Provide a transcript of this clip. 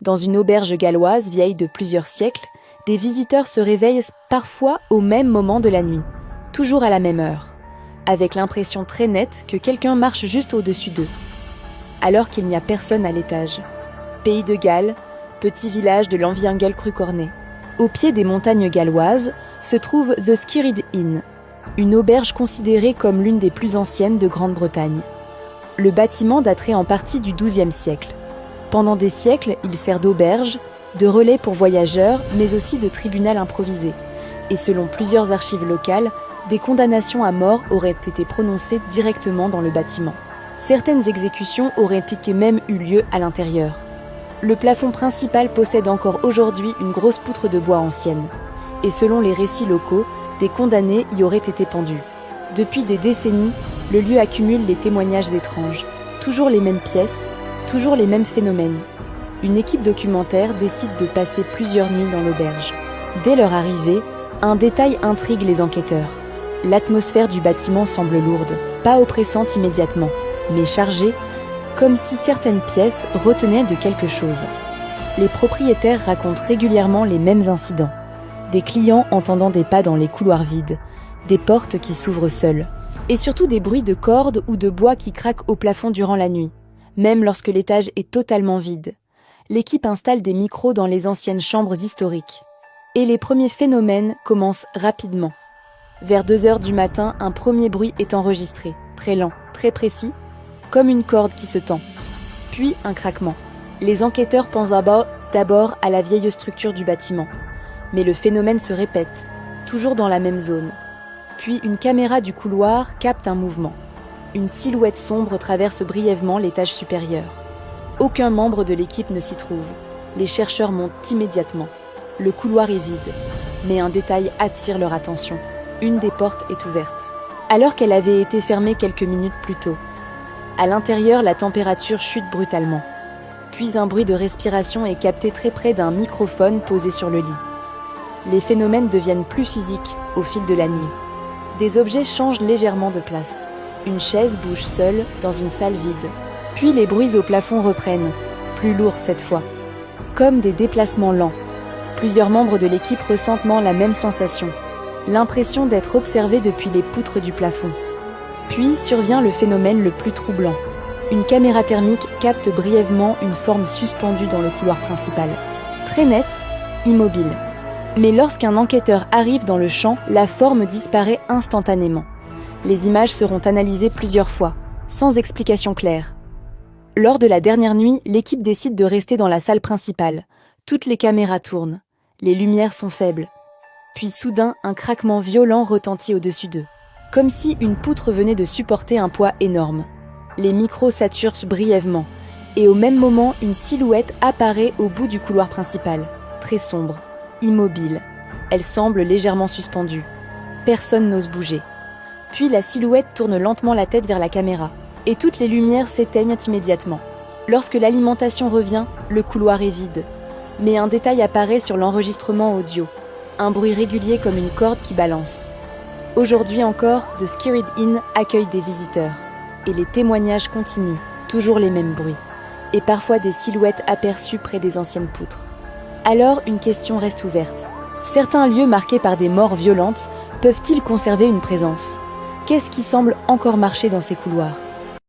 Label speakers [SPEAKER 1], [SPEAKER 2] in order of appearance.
[SPEAKER 1] Dans une auberge galloise vieille de plusieurs siècles, des visiteurs se réveillent parfois au même moment de la nuit, toujours à la même heure, avec l'impression très nette que quelqu'un marche juste au-dessus d'eux, alors qu'il n'y a personne à l'étage. Pays de Galles, petit village de l'Enviingle-Crucornay. Au pied des montagnes galloises se trouve The Skirrid Inn, une auberge considérée comme l'une des plus anciennes de Grande-Bretagne. Le bâtiment daterait en partie du XIIe siècle. Pendant des siècles, il sert d'auberge, de relais pour voyageurs, mais aussi de tribunal improvisé. Et selon plusieurs archives locales, des condamnations à mort auraient été prononcées directement dans le bâtiment. Certaines exécutions auraient même eu lieu à l'intérieur. Le plafond principal possède encore aujourd'hui une grosse poutre de bois ancienne. Et selon les récits locaux, des condamnés y auraient été pendus. Depuis des décennies, le lieu accumule les témoignages étranges. Toujours les mêmes pièces, toujours les mêmes phénomènes. Une équipe documentaire décide de passer plusieurs nuits dans l'auberge. Dès leur arrivée, un détail intrigue les enquêteurs. L'atmosphère du bâtiment semble lourde, pas oppressante immédiatement, mais chargée, comme si certaines pièces retenaient de quelque chose. Les propriétaires racontent régulièrement les mêmes incidents. Des clients entendant des pas dans les couloirs vides, des portes qui s'ouvrent seules, et surtout des bruits de cordes ou de bois qui craquent au plafond durant la nuit, même lorsque l'étage est totalement vide. L'équipe installe des micros dans les anciennes chambres historiques. Et les premiers phénomènes commencent rapidement. Vers 2 heures du matin, un premier bruit est enregistré, très lent, très précis, comme une corde qui se tend. Puis un craquement. Les enquêteurs pensent d'abord à la vieille structure du bâtiment. Mais le phénomène se répète, toujours dans la même zone. Puis une caméra du couloir capte un mouvement. Une silhouette sombre traverse brièvement l'étage supérieur. Aucun membre de l'équipe ne s'y trouve. Les chercheurs montent immédiatement. Le couloir est vide, mais un détail attire leur attention. Une des portes est ouverte, alors qu'elle avait été fermée quelques minutes plus tôt. À l'intérieur, la température chute brutalement. Puis un bruit de respiration est capté très près d'un microphone posé sur le lit. Les phénomènes deviennent plus physiques au fil de la nuit. Des objets changent légèrement de place. Une chaise bouge seule dans une salle vide. Puis les bruits au plafond reprennent, plus lourds cette fois, comme des déplacements lents. Plusieurs membres de l'équipe ressentent la même sensation, l'impression d'être observés depuis les poutres du plafond. Puis survient le phénomène le plus troublant. Une caméra thermique capte brièvement une forme suspendue dans le couloir principal. Très nette, immobile. Mais lorsqu'un enquêteur arrive dans le champ, la forme disparaît instantanément. Les images seront analysées plusieurs fois, sans explication claire. Lors de la dernière nuit, l'équipe décide de rester dans la salle principale. Toutes les caméras tournent. Les lumières sont faibles. Puis soudain, un craquement violent retentit au-dessus d'eux. Comme si une poutre venait de supporter un poids énorme. Les micros saturent brièvement. Et au même moment, une silhouette apparaît au bout du couloir principal. Très sombre, immobile. Elle semble légèrement suspendue. Personne n'ose bouger. Puis la silhouette tourne lentement la tête vers la caméra. Et toutes les lumières s'éteignent immédiatement. Lorsque l'alimentation revient, le couloir est vide. Mais un détail apparaît sur l'enregistrement audio. Un bruit régulier comme une corde qui balance. Aujourd'hui encore, The Skirrid Inn accueille des visiteurs. Et les témoignages continuent, toujours les mêmes bruits. Et parfois des silhouettes aperçues près des anciennes poutres. Alors, une question reste ouverte. Certains lieux marqués par des morts violentes peuvent-ils conserver une présence ? Qu'est-ce qui semble encore marcher dans ces couloirs ?